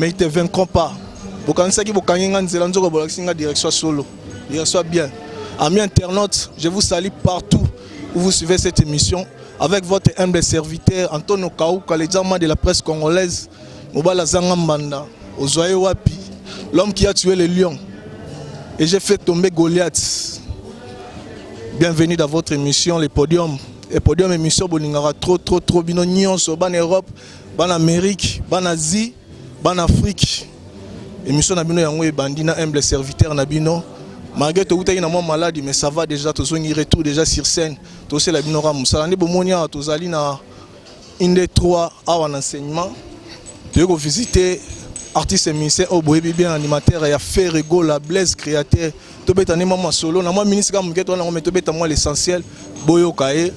mais ils ne te vaincront pas. Direction solo, direction bien. Amis internautes, je vous salue partout où vous suivez cette émission avec votre humble serviteur Antonio Kaouka, les diamants de la presse congolaise, Mobala Zangambanda, Ozoye Wapi, l'homme qui a tué le lion. Et j'ai fait tomber Goliath. Bienvenue dans votre émission, les podiums. Et podium émission, boningara trop bino nyonso, ban Europe, ban Amérique, ban Asie, ban Afrique. Émission Nabino Yango et Bandina, humble serviteur Nabino. Malgré tout, tu es malade, mais ça va déjà. Tu es retour déjà sur scène. Tu es la Binora Moussa. Tu es na une des trois en enseignement. Tu es visiter artiste et ministère au Boébi bien animateur et à faire rigolo la Blaise créateur. Tu es un solo. Na moi ministre comme tu es moi l'essentiel. Boyo Kaé,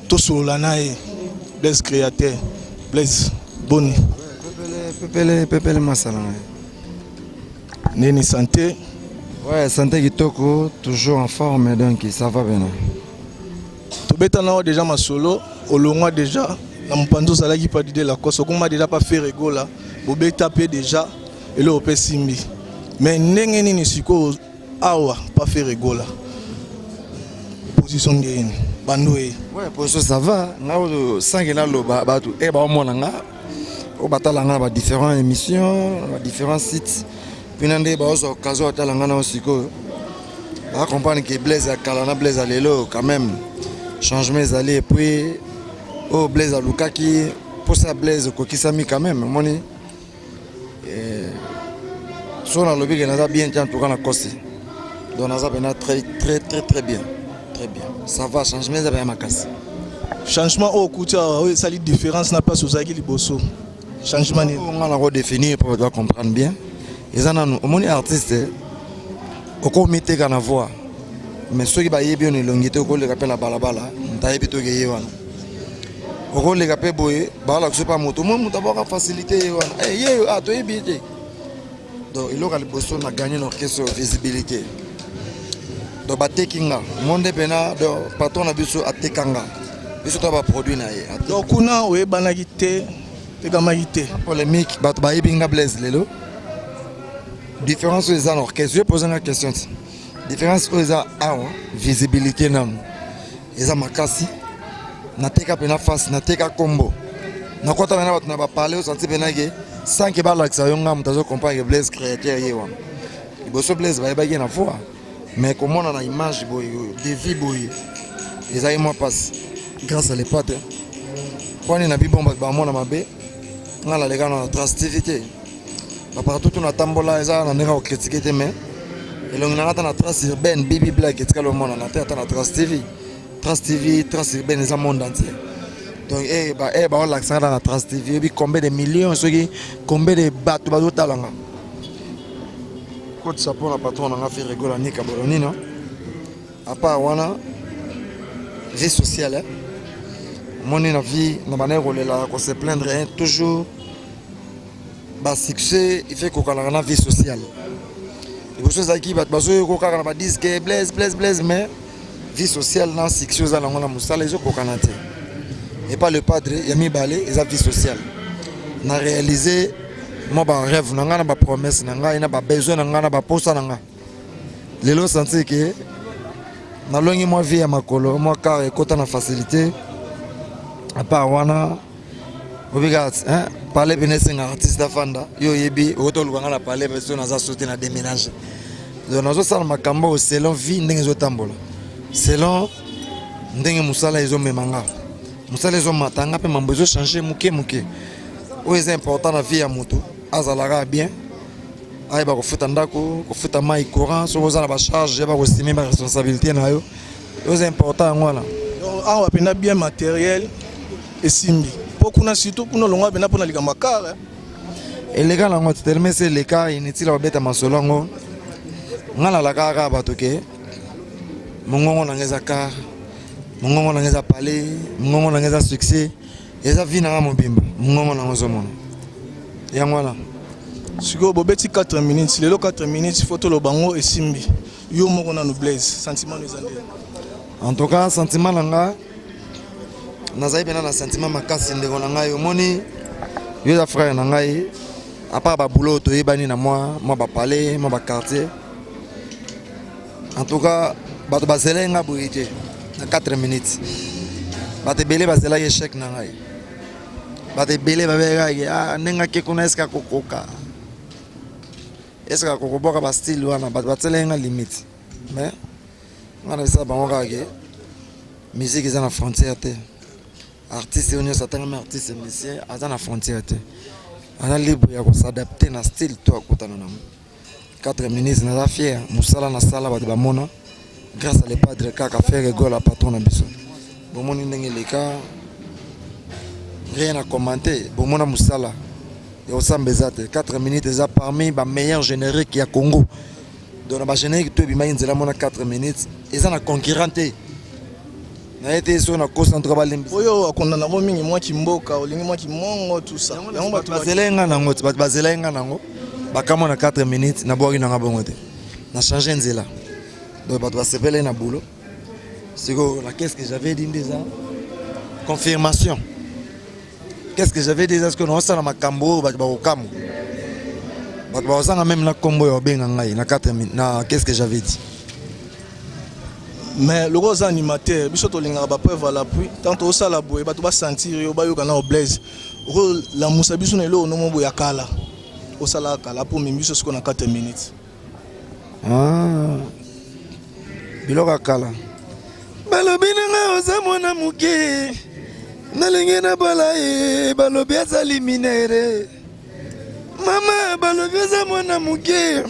tu solo nae Blaise créateur. Blaise Boni. Pepele Masala. Neni santé. Ouais, santé Kitoko, toujours en forme, donc ça va bien. Tu es déjà ma solo, au long déjà, dans mon panneau, ça n'a pas d'idée la cause, on m'a déjà pas fait rigolo là, vous avez tapé déjà, et là, on peut simbi. Mais n'engeni ni siko, awa, pas fait rigolo là. Position de Bandoé. Ouais, position ça va, on a 5 ans, et on a différentes émissions, différents sites. Puis on a eu l'occasion de comprendre que Blaise a Kalana, Blaise a Lelo, quand même, changement est allé, et puis Blaise a Lukaki, pour ça Blaise Kokisami quand même, moni. Si on a le bien, on a bien tiens pour la cosse. Donc on a très bien, très bien. Ça va, changement est bien ma casse. Changement au coup, ça la différence n'a pas sous Zaki Liboso. Changement. On a redéfini pour comprendre bien. Et ça, on est artiste, on met la voix. Mais ceux qui ont bien l'ongité, on les appelle la balabala, on a évité que yéwan. On les appelle boy, bala que c'est pas moto, moi d'abord facilité yéwan. Eh yé, ah toi évité. Donc il aura le besoin de gagner notre question visibilité. Donc batekinga, monde pena, donc patron a besoin à tekanga. Besoin de produire na yé. Donc on a ouais banagité, tegamagité. Polémique, bat baïbinga Blaise lelo. Différence aux orchestres, je pose une question. Différence aux visibilité nam. Eza makasi. Na teka pena face, na teka combo. Na kota pena bat na ba parler au senti pena ke sans que ba l'accent yonga mutazo comprendre Blaise créateur yewa. Iboso Blaise ba na voix. Mais comment on a image boy, des vies boy. Eza moi passe grâce à les pattes. Quand on a bibon ba mona mabe, ngala les gars na transitivité. Partout on a tambola eza na ndenge critiquer mais elongi na ngata na trace urbaine bibi black etika le monde na tête na trace TV trace urbaine eza monde entier donc on l'accent dans la trace TV bi combien de millions ceux qui combien de bateaux bateau talanga côté ça pour la patron on a fait rigoler nika boloni non à part wana vie sociale mon na vie na manière on la qu'on se plaindre toujours. Bah succès il fait qu'on a une vie sociale. Les choses qui battent qu'on disent que Blaise mais vie sociale dans succès dans la moussa les autres qu'on et pas le padre il a mis balai et sa vie sociale. On a réalisé mon rêve, on a ma promesse, on a pas besoin, on a pas poste nanga. Les lots sentent que na longi moi vie à ma colo moi car et côté na facilité à part wana obligat hein parler bien c'est un artiste d'afanda yo yebi auto luganga na parler personne naza sauter na déménage donc nazo sala makambo selon vie ndenge zo tambola selon ndenge musala ezo memanga musala ezo matanga pe mambo ezo changer muke o est important na vie ya moto azalaka bien ay ba ko futa ndako ko futa mai courant so za na ba charge ba ko estimer ba responsabilité na yo c'est important ngwana awa pena bien matériel et simbi. Pourquoi on a surtout pour nous longues ben pour na liga makara. Et les gars là on tellement c'est les cas inutile à bête ma solongo. Ngala la kara batoke. Mongongo na ngeza car. Mongongo na ngeza palais, mongongo na ngeza succès. Et ça vient na mobimba. Mongongo na ngozomona. Ya ngwana. Sigo bobeti 4 minutes, les 4 minutes photo lo bango et simbi. Yo moko na no Blaise, sentiment les andé. En tout cas, sentiment nanga nazayi bena na sentiment makasi ndeko na ngai omoni yo ya frère na ngai À part le boulot, tu es banni dans moi, palais, moi quartier. En tout cas, je suis allé à 4 minutes. Je suis allé à l'échec. Je suis allé à l'échec. Est-ce que vous avez un style ou une limite? Mais, on a ça, la musique est dans la frontière. Artiste, on est un artiste, mais dans la frontière. On est libre de s'adapter à style. 4 minutes, on est fier. Moussala na sala, grâce à les padres qui ont fait rigole à patron. Bon, on est rien à commenter. Bon, on a Moussala. Et au sein 4 minutes, c'est parmi les meilleurs génériques qu'il y a au Congo. Donc, le générique, tout le monde a 4 minutes. Et ça, on a concurrenté. On a été sur la concentré. Oui, on a mis moi qui mboka, moi qui mongo, tout ça. On a basé on a 4 minutes, on a changé de là. Donc, on va se faire un boulot. Qu'est-ce que j'avais dit déjà? Confirmation. Qu'est-ce que j'avais dit? Est-ce que nous avons un cambo ou un cambo? Nous avons même un combo na 4 minutes. Qu'est-ce que j'avais dit? Mais le gros animateur, il faut que preuve à l'appui. Tant que ça la boue, tu vas sentir que tu blaze. La moussa biso ne lo no mo boya kala. Au sala kala pour même ce qu'on a 4 minutes. Ah. Biloka kala. Balobina nga ozamona muke. Nalingi na balaye balobi azali minere. Mama balobi azamona muke.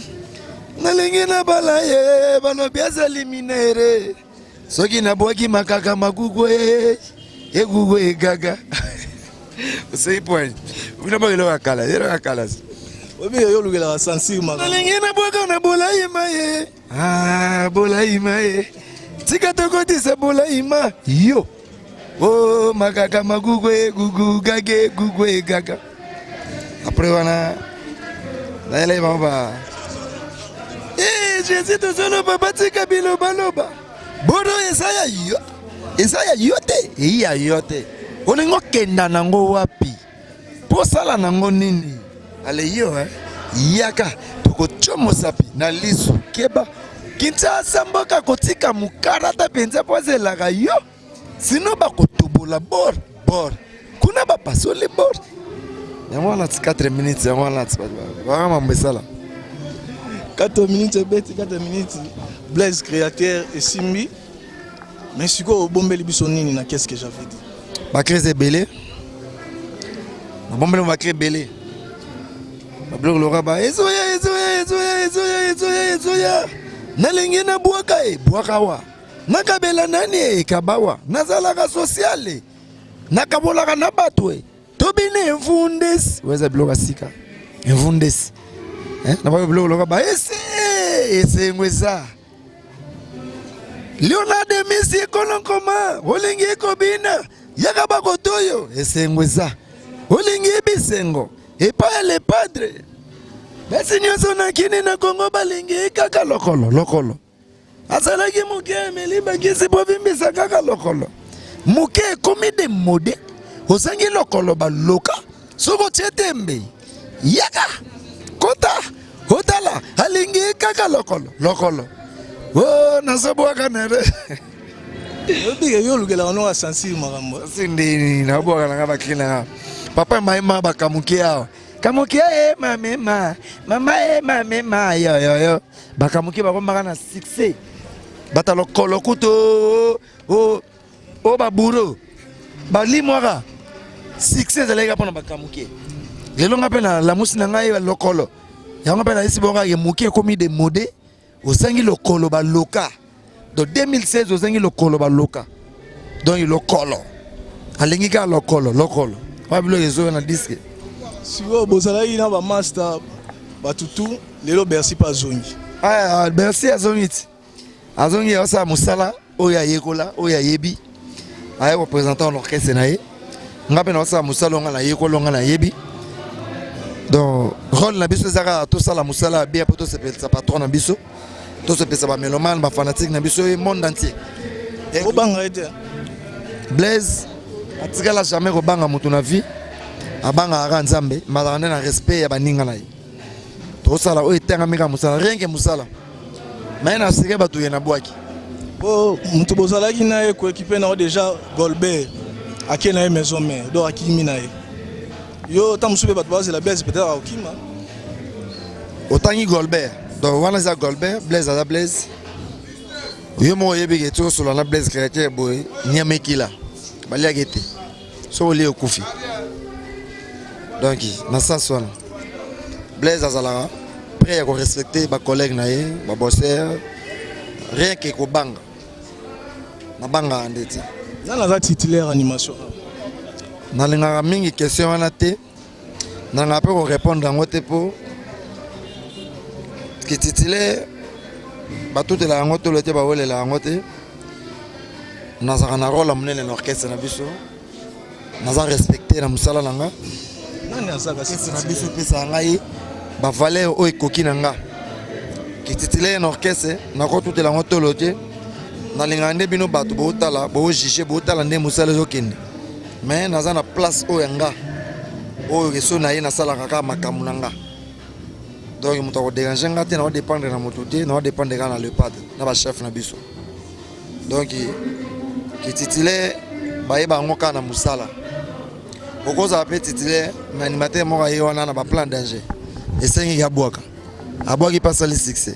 Nalingi na balaye balobi azali minere. Soki na boki makaka magugwe egugwe gaga. C'est point. Vous n'avez pas kala, il y a kala. Obi yo lugela sensible maka. Nalingi na boka na bolaye maye. Ah bolaye maye. Tika tokoti sa bolaye ma. Yo. Oh makaka magugwe gugu gage gugwe gaga. Après wana naele baba. Jésus te solo papa tika biloba loba. Bodo Isaya yo. Isaya yote. Iya yote. Olingo kenda nango wapi. Posala nango nini. Ale yo yaka toko chomo sapi na lisu keba. Kinshasa mboka kotika mukarata penza pozelaka yo. Sino bakotobola bor bor. Kuna bapasoli bor. Yango na 4 minutes yango na vraiment mbesala. 4 minutes bête 4 minutes. Blaise créateur et Simbi. Mais si quoi au bombeli bisonini na qu'est-ce que j'avais dit? Ba créer belé. Na bombeli va créer belé. Ba blog lora ba ezoya. Nalingi na buaka buaka wa. Nakabela nani kabawa. Nazalaka sociale. Nakabolaka na batwe. Tobine mvundesi. Weza blog asika. Mvundesi. Na ba blog lora ba ese ngweza. Leonardo Messi kolonkoma. Olingi kobina. Yakaba kotoyo ese ngweza. Olingi bisengo. Epa le padre. Basi nyoso na kini na Kongo balingi kaka lokolo. Asalaki muke meliba kisi bovimbisa kaka lokolo. Muke komi de mode. Osangi lokolo baloka. Soko chetembe. Yaka. Kota. Hotala. Alingi kaka lokolo. Oh, nasobwa kanere. Yo lugela ono sensible makambo. Sindi na bwa kana bakina. Papa maima bakamukia. Kamukia mama mama yo. Bakamukia bakomaka na succès. Batalo kolokuto o baburo. Balimwaka. Succès zalega pona bakamukia. Lelo ngape na la musina ngai lokolo. Yango pe na isibonga ke mukie komi de mode. Osangi lokolo baloka. Donc 2016 osangi lokolo baloka. Donc lokolo. Alingi ka lokolo. Pablo yezo na disque. Si vous bozalaki na ba master batutu lelo Bercy pas zongi. Ah Bercy azongi. Azongi osa musala oya yekola oya yebi. Aye représentant l'orchestre na ye. Ngape na osa musala nga na yekola nga na yebi. Donc rôle na biso zaka to sala musala bien poto se sa patron na biso. To se pesa ba mélomane ba fanatique na biso e monde entier. Obanga ete Blaise atikala jamais robanga mutu na vie. abanga aka nzambe mazana na respect ya baninga na ye to sala o etenga meka musala rien que musala mais na sike batu ye na bwaki oh mutu bozalaki na ye ko équiper na déjà Golbert akena ye maison mère do akimi na ye yo tamusu be batu bazela Blaise peut-être akima otangi Golbert donc wana za Golbert Blaise za Blaise yo mo yebi ke to solo na Blaise chrétien boy nyamekila bali agete so li okufi donc na ça soit Blaise azala prêt à respecter ba collègue na ye ba bosser rien que ko banga na banga ndeti zana za titulaire animation na linga mingi question wana te na nga pe ko répondre en ngote po ki titulaire ba tout la ngote le te ba wele la ngote na za na rôle monene na orchestre na biso na za respecter na musala nanga nani azaka na biso pesa ngai ba valeur o ekoki nanga ki titulaire na orchestre na ko tout la ngote le te na linga nde bino bato bo tala bo juger bo tala nde musala zo kende mais na za na place o yanga o reso na ye na sala kaka makamu nanga donc muto ko déranger ngate na dépendre na motuté na dépendre na le padre na ba chef na biso donc ki titulaire ba yeba ngoka na musala okoza pe titulaire mais animateur mo ye wana na ba plan danger esengi ya bwaka abwaki pasa le succès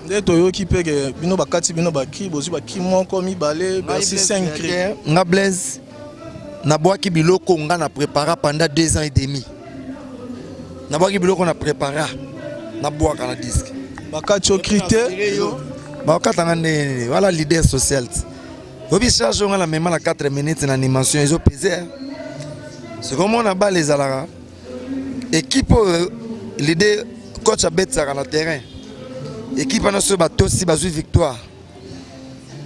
nde toyoki peke bino bakati bino baki bozwi baki moko mibale basi 5 cri nga Blaise na bwaki biloko nga na prépara pendant 2 ans et demi na bwaki biloko na prépara na bwaka na disque bakati o critère bakata ngane wala leader social obi charge nga la même na 4 minutes na animation ils ont pesé c'est comme on a bas les alara équipe leader coach a betsa na terrain équipe na so bato si bazui victoire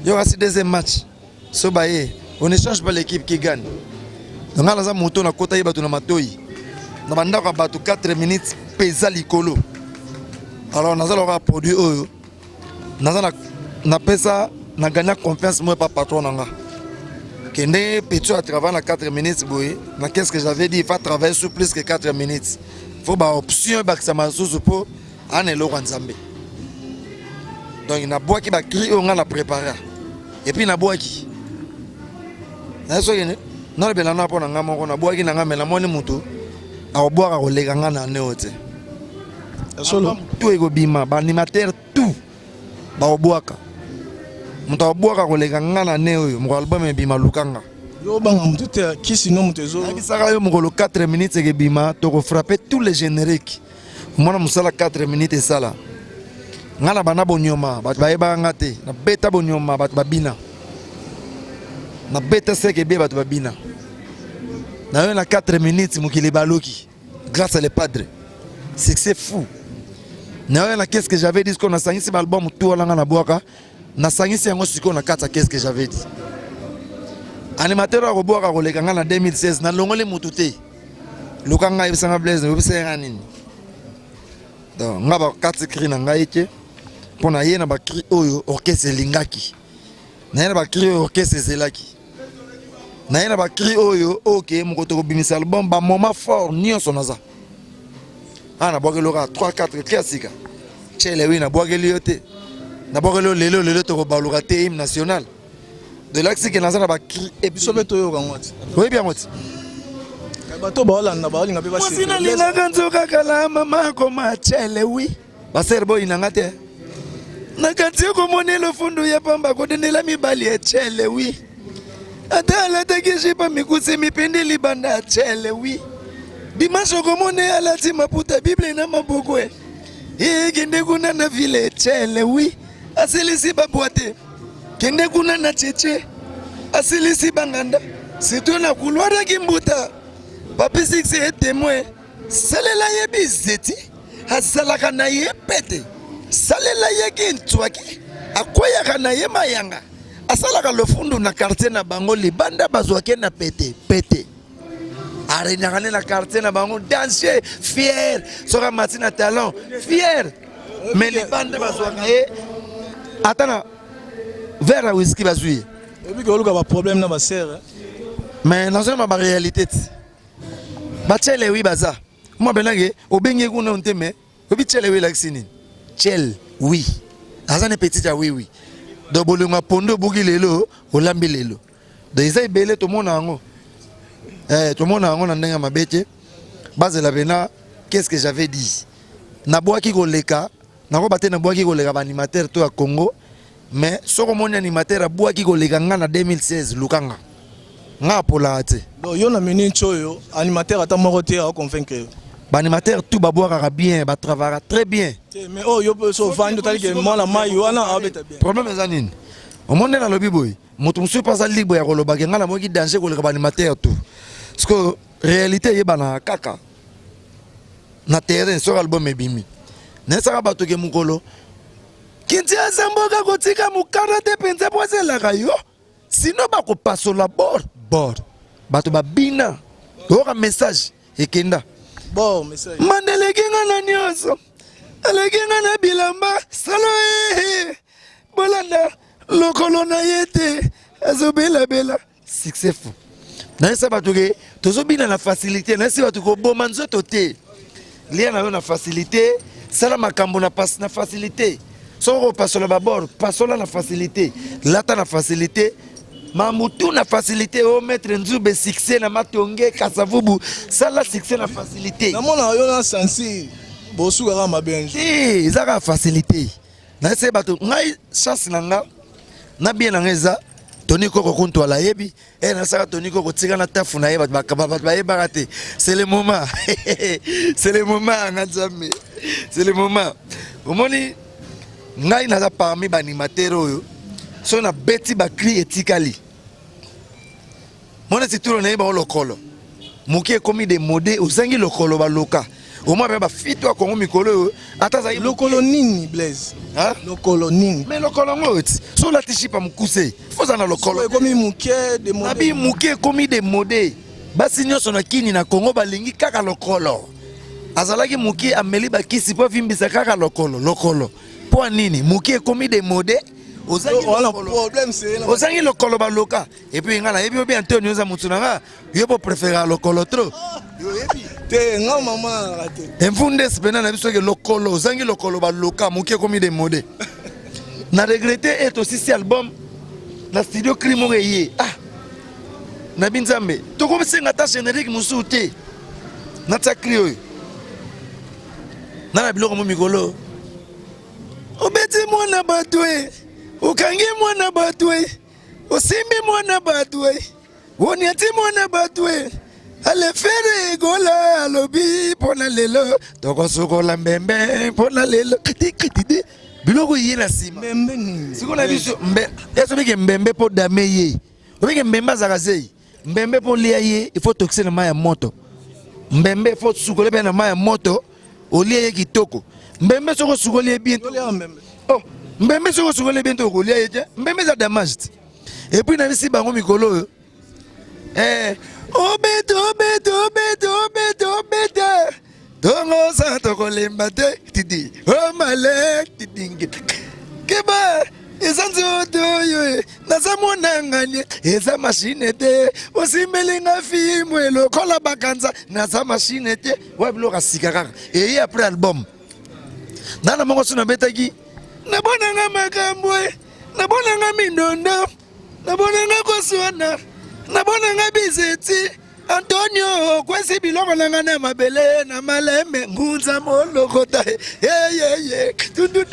yo rasi deuxième match so baye on ne change pas l'équipe qui gagne donc là za moto na kota yeba tuna matoi na banda ka bato 4 minutes pesa likolo alors naza la produit oyo naza na pesa na gagner confiance moi pas patron nanga kende Petro a travaillé na 4 minutes boy na qu'est-ce que j'avais dit il faut travailler sur plus que 4 minutes faut ba option ba ça masusu po anelo nzambe. Donc na boaki ba cri on a préparé et puis na boaki na so yene na bela na pona ngamo ko na boaki na ngamela moni mutu a boaka ko lega ngana ne ote solo tout ego bima ba animateur tout ba boaka mutu a boaka ko lega ngana ne oyo mo album e bima lukanga yo banga mutu te kisi no mutu zo bisaka yo mo ko 4 minutes e bima to ko frapper tous les génériques mona musala 4 minutes sala ngana bana bonyoma bat bayeba ngate na beta bonyoma bat babina na beta seke be bat babina na yo na 4 minutes mukili baloki grâce à les padres c'est fou na yo na qu'est-ce que j'avais dit qu'on a sangisi album tout la ngana boaka na sangisi yango siko na kata qu'est-ce que j'avais dit animateur a boaka ko leka ngana 2016 na longole mututé lokanga ibisanga Blaise obisanga nini donc ngaba 4 cri na ngaike pona yena ba cri oyo orchestre lingaki na yena ba cri orchestre zelaki na yena ba cri oyo OK mokoto ko bimisa album ba moment fort nyonso naza ana bogelo ka 3 4 classique chele wi na bogelo yote na bogelo lelo to ko baluka te hymne national de l'axe que naza na ba cri et biso beto yo kangwati oui bien ngoti bato ba Hollande ba linga be ba sina linga kanzoka kala mama ko ma chele wi ba serbo inanga te na kati ko monelo fundu ya pamba ko denela mibali ya chele wi atala takijipa mikusi mipende libanda chele wi dimasho ko mone alati maputa bible na mabokwe kende kuna na vile chele wi asilisi babwate kende kuna na cheche asilisi banganda situ na kulwara kimbuta papi 6 est témoin salela yebizeti asalaka na yepete salela yekintswaki akoyaka na ye mayanga asalaka lofundu na quartier na bango libanda bazwake na pete arenyaka na quartier na bango danser fier soka matina talent fier mais libanda bazwaka ye atana vers whisky bazui et puis que oluka ba problème na ba sœur mais dans une réalité Bachele oui baza. Moi benage obenge kuna onteme. Obi chele oui laksini. Chel oui. Azane petit ja oui oui. Do bolunga pondo bugi lelo olambi lelo. Do isa bele to mona ngo. To mona ngo na ndenga mabete. Base la bena qu'est-ce que j'avais dit? Na boaki koleka, na ko baté na boaki koleka ba animateur to ya Congo. Mais soko moni animateur a boaki koleka nga na 2016 lukanga. Nga pola ate. Donc yo na meni choyo animateur ata moko te a convaincre. Ba animateur tout ba boaka bien, ba travaillera très bien. Mais oh yo peut so vendre tali que moi la maille wana abeta bien. Problème ezanine. Au monde na lobi boy, moto musu pas za libre ya koloba nga na moki danger koleka ba animateur tout. Parce que réalité yeba na kaka. Na terrain sur album ebimi. Nesaka bato ke mukolo. Kinti azamboka kotika mukana te penza pozela kayo. Sinon ba ko pasola bord. Bato ba bina. Oka message ekenda. Bon message. Mandele kinga na nyoso. Alekinga na bilamba salo Bolanda lokolo na yete azobela bela successful. Na esa bato ke tozobina na facilité na esa bato ko boma nzoto te. Lien na facilité, sala makambo na passe na facilité. Soko pasola babor, pasola na facilité. Lata na facilité. Mamutu na facilité o mettre nzube succès na matonge kasavubu sala succès na facilité. Na mona yo na sensi bosu ga mabenjo. Si, zaka facilité. Na ese bato ngai chance nanga na bien ngeza Tony Koko konto ala yebi et na saka Tony Koko tika na tafu na yeba ba yeba raté. C'est le moment. C'est le moment ngazame. C'est le moment. Omoni ngai na parmi ba animateur oyo so na beti ba cri etikali. Mona situro na yeba lokolo. Mukie komi de modé osangi lokolo ba loka. Au moins ba fito Kongo mikolo ata za lokolo nini Blaise. Hein? Lokolo nini. Mais lokolo ngoti. So la tishi pa mukuse. Foza na lokolo. Komi mukie de modé. Nabi mukie komi de modé. Basi nyoso na kini na Kongo balingi kaka lokolo. Azalaki mukie ameli ba kisi po vimbisa kaka lokolo. Po nini? Mukie komi de modé. Ozangi problème c'est ozangi lokolo ba loka. Et puis ngala yebi obi Antonio za mutunanga. Yebo préférer lokolo trop. Yo yebi. Te nga mama raté. Mfunde spena na biso ke lokolo ozangi lokolo ba loka mukie komi de modé. Na regretter est aussi cet album na studio Crimo yé. Ah. Na binzambe. Toko msenga ta générique musu te. Na ta crio. Na biloko mo mikolo. Obeti mwana batwe. Ukangi mwana batwe. Osimbi mwana batwe. Woniati mwana batwe. Ale fere gola alobi pona lelo. Toko sokola mbembe pona lelo. Kitidi. Biloko yena sima. Mbembe nini? Siko na biso mbe. Yeso bike mbembe po dameye. Obike mbembe zakazei. Mbembe po lia ye, il faut toxer na maya moto. Mbembe faut sukole be na maya moto. Olia ye kitoko. Mbembe soko sukole bien. Oh, mbembe soko sukole bien to kolia ye. Mbembe za damaged. Et puis na bisi bango mikolo. Obeto. Dongo sa to kolemba te tidi. Oh malek tidingi. Keba ezanzo toyo nazamona nganye eza machine te osimelinga fimwe lokola bakanza naza machine te wa biloko sika kaka et après album nana mongo suna betaki nabona nga makambo nabona nga mindondo nabona nga koswana nabona nga bizeti Antonio kwesi biloko nanga na mabele na malembe ngunza molokota tundu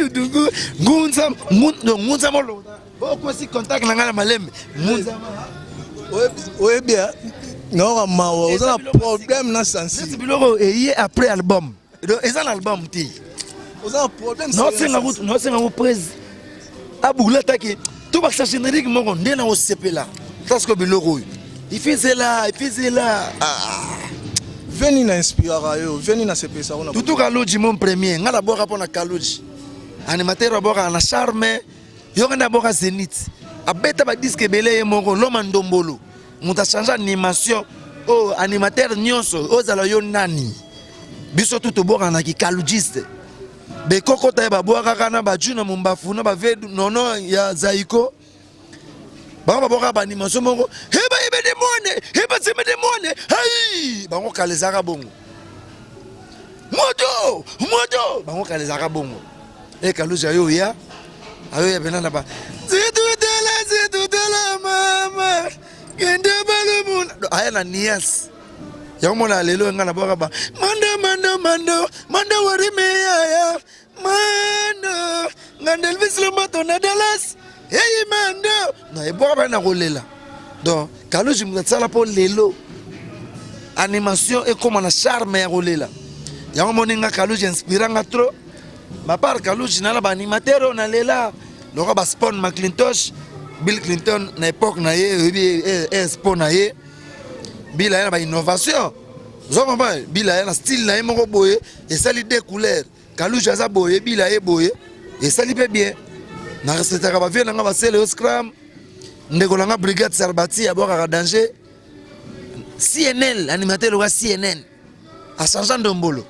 ngunza molokota kwesi contact nanga na malembe ngunza ouais bien non mawa oza na problème na sensi biloko eye après album eza na album ti oza na problème no senga mo presse abula taki to ba sa générique moko ndena o sepela parce que biloko il faisait là. Veni na inspirera yo, veni na sepesa ona. Tutu Kaluji mon premier, ngala boka pona Kaluji. Animateur boka na charme, yo ngana boka Zenith. Abeta ba disque belé moko loma ndombolo. Muta changer animation. Oh animateur nyonso, ozala yo nani. Biso tutu boka na ki Kalujiste. Be kokota ba boka kana ba juna mumbafu na ba vedu nono ya Zaiko. Ba boka ba animation moko. Heba yebe de demone hey bango kalezaka bongo moto bango kalezaka bongo e Kaluji ayo ya benana ba zidudela mama kende balumuna aya na nias ya mona lelo ngana boka ba mando warime ya mando ngandel vislo mato na Dallas hey mando na eboka ba na kolela donc Kaluji mtsala po lelo animation et comme na charme ya kolela ya moninga Kaluji inspiranga trop ma part Kaluji na ba animateur na lela loka ba spawn McClintosh Bill Clinton na époque na ye spawn na ye Bill na ba innovation zoma ba Bill na style na ye moko boye et sali deux couleurs Kaluji aza boye Bill na ye boye et sali pe bien na recetaka ba vie na ba sele au scrum ndeko na brigade Sarbati ya boka danger CNL animateur loka CNN a changeant Ndombolo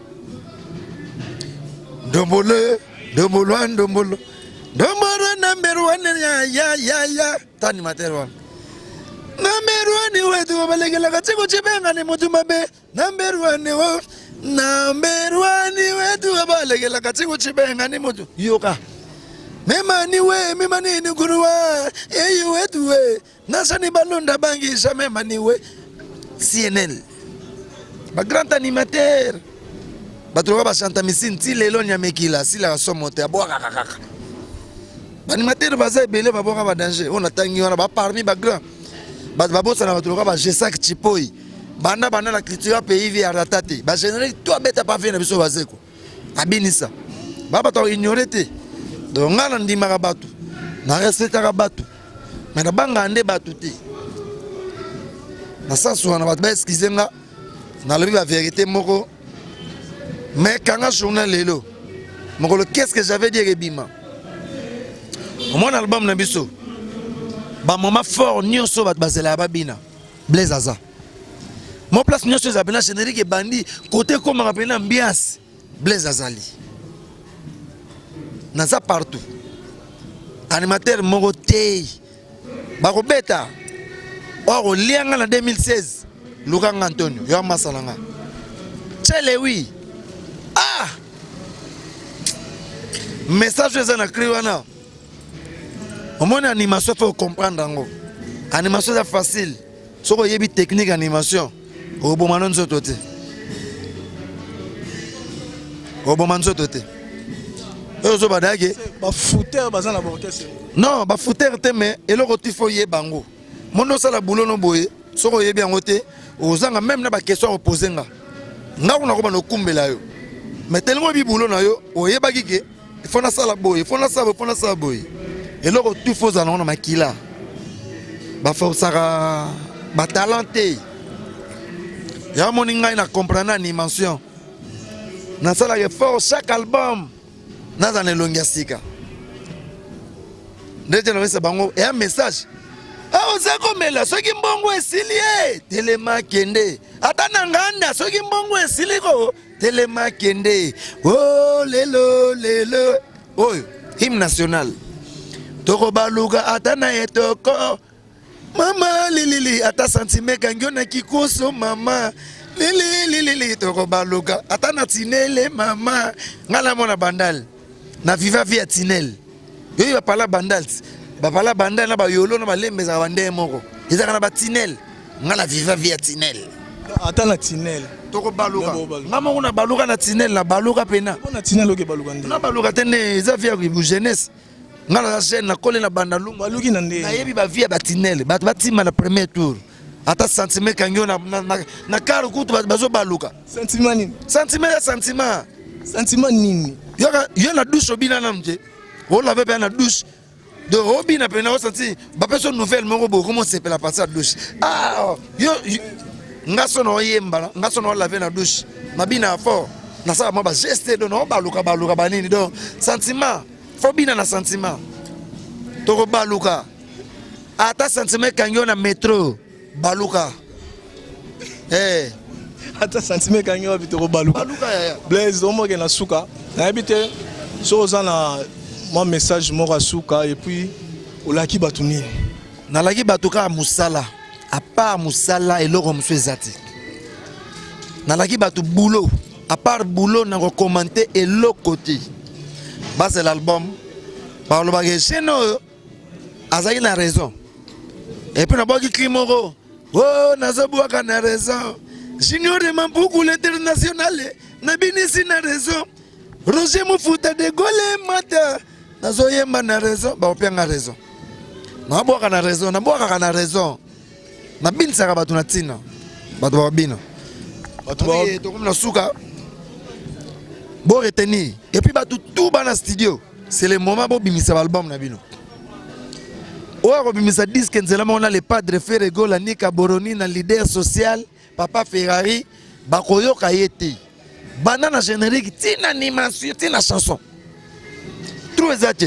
number one ya tani material number one wetu wabalegela katiko chibenga ni mutu mabe number one wetu wabalegela katiko chibenga ni mutu yoka mema ni kuruwa eyi wetu we nasani balonda bangisha mema ni we CNL ba grand animateur batoroka ba chanta misine ti lelo nyamekila sila somote aboka kakaka animateur baza belé baboka ba danger on atangi wana ba parmi ba grand ba bossa na batoroka ba G5 Chipoi banda la culture pays via ratate ba général toi beta pas venir biso bazeko abinisa baba to ignorer te donc ngala ndimaka batu na respectaka batu mais na banga ande batu te na sens wana ba excuse nga na lobi la vérité moko mais quand on journal lelo mokolo qu'est-ce que j'avais dit rebima mon album na biso ba moment fort nyonso bat bazela babina Blaise Aza mon place nyonso za bena générique bandi côté comme rappelé ambiance Blaise Azali naza partout animateur moko te ba ko beta o lianga na 2016 Lukanga Antonio yo masalanga chele oui ah message eza na cri wana au moins animation faut comprendre ngo animation c'est facile soko yebi technique animation o bomano nzoto te ozo badage ba footer bazana ba orchestre non ba footer te mais eloko ti faut yebango mondo sala boulot no boye soko yebi yango te ozanga même na ba question poser nga kuna ko ba no kumbela yo mais tellement bi boulot na yo oyebaki ke il faut na sala boye il faut na sala boye eloko tout faut za na makila ba forçaka ba talenté ya moninga na comprendre animation na sala ke fort chaque album na za ne longia sika ndete na wesa bango et un message oza komela soki mbongo esili telema kende ata na nganda soki mbongo esili ko telema kende oh lelo oyo hymne national toko baluka ata na etoko mama lili ata sentime kangyo na kikoso mama lili toko baluka ata na tinele mama ngala mona bandal na viva via tinel yo pala bandal bapala bandal na ba yolo na balembe za bande moko ezaka na batinel ngala viva via tinel ata na tinel toko baluka ngama kuna baluka na tinel na baluka pena na tinel oke baluka ndé na baluka tene za via ku jeunesse ngala za chaîne na kole na bandalungu baluki na ndé na yebi ba via batinel batima na premier tour ata sentiment kangyo na karo kutu bazo baluka sentiment nini yo na douche obina na mje o lave pe na douche de obina pe na o senti ba personne nouvelle moko bo comment c'est la passer à douche yo ngaso no yemba ngaso no lave na douche mabina fort na sa ba geste do no baluka banini donc sentiment faut bina na sentiment to baluka ata sentiment kangyo na métro baluka ata sentiment kangyo bitoko baluka Blaise omo ke na suka na habite so za na mon message moko suka et puis olaki batuni na laki batuka musala à part musala et l'oro monsieur zati nalaki batu boulot à part boulot na commenter et l'autre côté bah c'est l'album par le bagage chez nous azaki na raison et puis na boki klimoro oh nazobuaka na raison junior de Mampuku l'international na binisi na raison Roger Mufuta de Gaulle mata nazoyemba na raison ba opianga raison na boka na raison na boka na raison na binsaka batu na tina batu ba bino batu ba to comme na suka bo retenir et puis batu tout ba na studio c'est le moment bo bimisa album na bino o bimisa disque nzela mona le padre Ferrego la Nika Boroni na leader social papa Ferrari ba koyoka yete banana générique tina animation tina chanson tout exact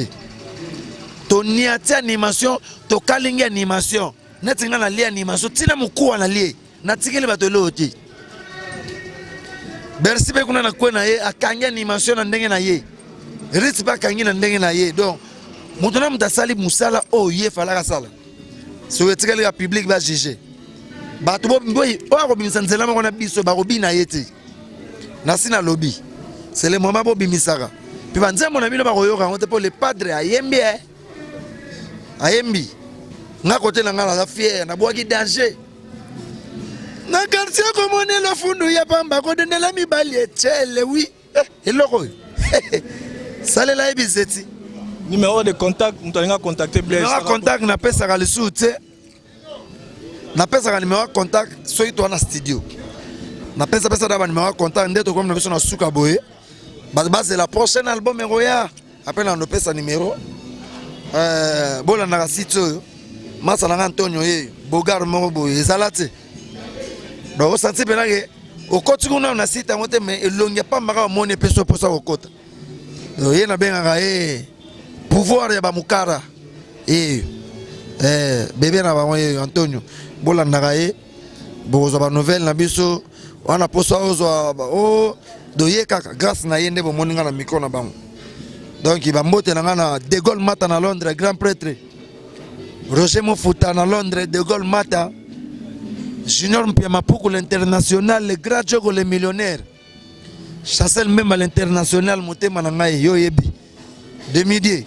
to niati animation to kalingi animation netinga na lie animation tina mukuwa na lie natikele bato loti bersi be kuna na kwena ye akangi animation na ndenge na ye ritsi ba kangi na ndenge na ye donc mutuna mutasali musala o ye falaka sala so etikele ya public ba juger bato bo mboyi o ko bimisa nzela mako na biso ba robina yeti na sina lobby c'est le moment bo bimisaka puis banzembo na bino ba koyoka ngote pour le padre ayembi ayembi nga côté na ngala la fière na boaki danger na quartier comme on est le fundu ya pamba ko dendela mibali etchele oui eloko sale la ebizeti numéro de contact mutalinga contacter Blaise numéro contact na pesa ka lesu te na pesa ka numéro contact soki to na studio na pesa da ba numéro contact ndeto comme na biso na suka boye base la prochaine album eroya appelle en pesa numéro bola na site masa na Antonio ye bogar mo boye ezalate donc senti benage okoti kuna na site ngote mais elongia pa maka mone peso posa okota ye na benga pouvoir ya ba mukara bébé na ba Antonio bola na bozo ba nouvelle na biso wana posa ozo o doye kaka grâce na yende bo moninga na micro na bango donc il va mbote na ngana De Gaulle mata na Londres grand prêtre Roger Mufuta na Londres De Gaulle mata Junior Mpia Mapuku l'international le grand jogo le millionnaire Chassel même à l'international motema na ngai yo yebi demi-die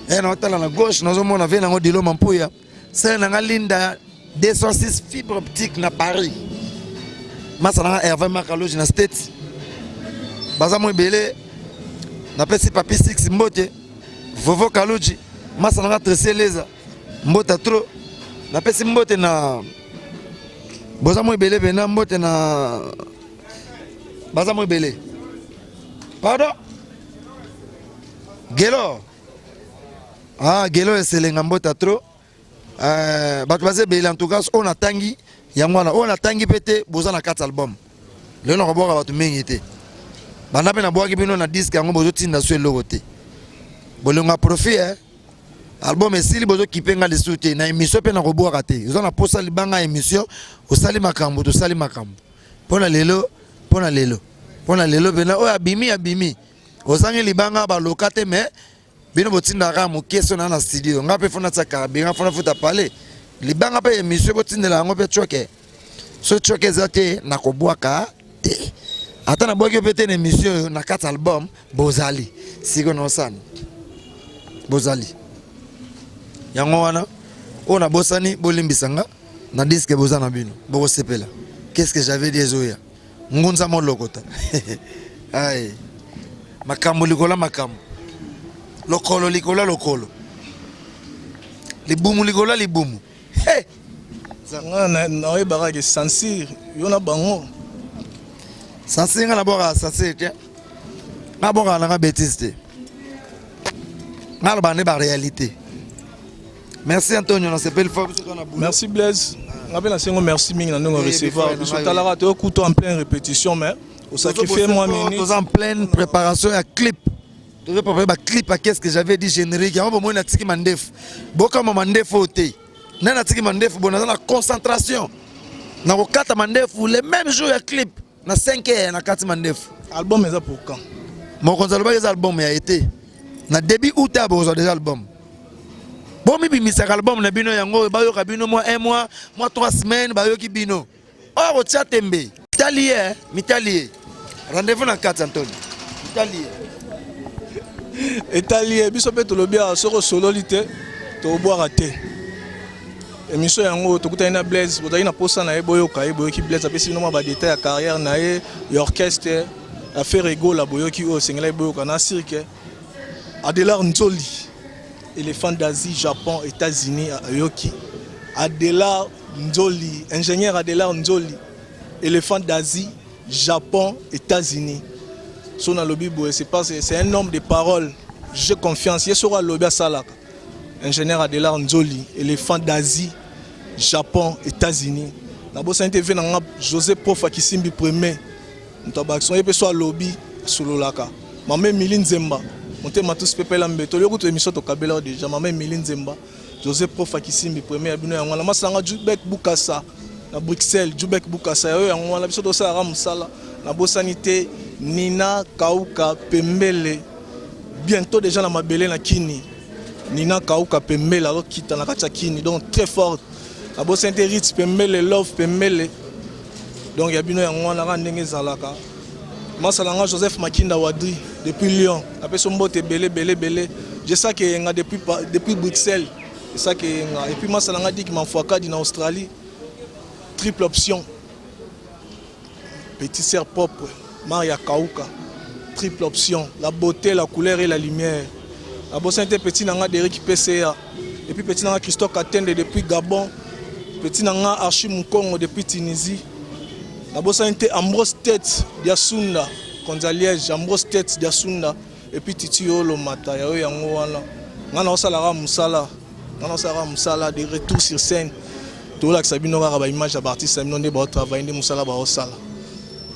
na tala na gauche nazo mona vena ngo dilo mampuya c'est na ngalinda 206 fibre optique na Paris masana Hervé Makaloji na States baza mo belé na pesi papi 6 mbote vovo Kaloji masana treseleza mbota trop na pesi mbote na boza mo belé bena mbote na baza mo belé pardon Gelo Gelo eselenga mbota trop bato baze belé en tout cas on a tangi yangwana on a tangi pété boza na 4 albums le no koboka bato mingi te bana pe na boaki bino na disque yango bozo tinda so eloko te bolonga profit album esili bozo kipenga le soute na émission pe na koboka te ozo na posa libanga émission osali makambo to sali makambo pona lelo bena o abimi osangi libanga ba lokate mais bino botinda ka mokeso na studio ngape fona tsaka binga fona futa parler libanga pe émission botindela yango pe choke so choke zate na kobwaka te ata na bwaki pe te na émission na 4 albums bozali siko no sana bozali yango wana ona bosani bolimbisanga na disque bozana bino boko sepela qu'est-ce que j'avais dit zoya ngunza mo lokota ay makambo likola makambo lokolo likola lokolo libumu likola libumu hey zanga na oyebaka ke Sansir yona bango Sansir nga na boka Sansir te na boka na bêtise te na ba ne ba réalité. Merci Antonio, on s'appelle fort. Merci Blaise. On appelle un merci mingi na nous recevoir. Nous sommes à la couteau en pleine répétition mais au sacrifice moi minute. Nous en pleine préparation à clip. Tu veux préparer un clip à qu'est-ce que j'avais dit générique. On va moi na tiki mandef. Boka mandef oté. Na tiki mandef bon dans la concentration. Na ko kata mandef le même jour ya clip na 5h na kati mandef. Album est pour quand? Mon conservateur des albums a été na début août a besoin des albums. Bon mi bimisa album na bino yango bayo ka bino moi 1 mois, moi 3 semaines bayo ki bino. Oh tia tembe. Mitali. Rendez-vous dans 4 Antonio. Italié biso pe to lobia soko solo lité to boire té. Émission yango to kutana Blaise, botaki na posa na boyo ki Blaise apesi no ba détail ya carrière na ye, orchestre, affaire ego la boyo ki o singela boyo kana cirque. Adelar Nzoli, éléphant d'Asie, Japon, États-Unis, Ayoki. Adelar Nzoli, ingénieur Adelar Nzoli, éléphant d'Asie, Japon, États-Unis. Son lobby c'est un homme de parole. J'ai confiance. Il sera lobby à Salak. Ingénieur Adelar Nzoli, éléphant d'Asie, Japon, États-Unis. Nabo TV na José Prof Kisimbi premier. Ntabakson yepe so lobby solo laka. Mame Miline Zemba. Monte matus pepe lambeto. Yo kutu émission to kabela déjà. Mame Miline Zemba. José Prof Kisimbi premier bino yango la masanga Jubek Bukasa na Bruxelles, Jubek Bukasa yo yango la biso to sa ramusala. Na Bosanité Nina Kauka Pembele. Bientôt déjà na mabele na Kini. Nina Kauka Pembele alors kita na kacha Kini donc très forte. Na Bosanité Ritz Pembele Love Pembele. Donc ya bino yango na randenge zalaka. Masalanga Joseph Makinda Wadri depuis Lyon. Après son mbote belé. Je sais que nga depuis Bruxelles. C'est ça que nga et puis masalanga dit que m'enfoaka en Australie. Triple option. Petit sœur propre, Maria Kauka, triple option, la beauté, la couleur et la lumière. La bosse était petit nanga d'Eric PCA, et puis petit nanga Christophe Katende depuis Gabon, petit nanga Archie Moukongo depuis Tunisie. La bosse était Ambrose Tête d'Yasunda, Gonzaliège, Ambrose Tête d'Yasunda, et puis Titi Olo Mata, Yao Yango Wana. Nana Osalara Moussala, de retour sur scène. Tout là que Sabino Raba image à Bartis, Sabino de Bao travail, de Moussala Barosala.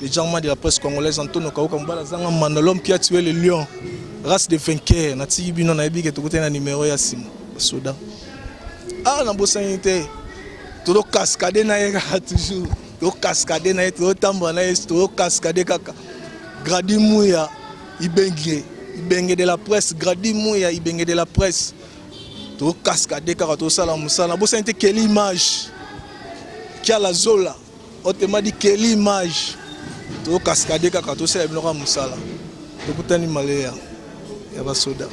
Les gens de la presse congolaise, Antonio Kauka Mbala Zanga Manda, l'homme qui a tué le lion, race de vainqueurs, Nati Bino Naibi qui est côté d'un numéro Yassimo, Soda. Ah, na bosanité, tout cascade naïka toujours, tout cascade naïka, tout tamba naïka, tout cascade kaka. Gradi Mouya, Ibenge de la presse, Gradi Mouya, Ibenge de la presse, tout cascade kaka, tout ça la moussa. Na bosanité, quelle image, qui a la zola, on te m'a dit quelle image. To cascade kaka to se ebinoka musala to kutani maleya ya basoda.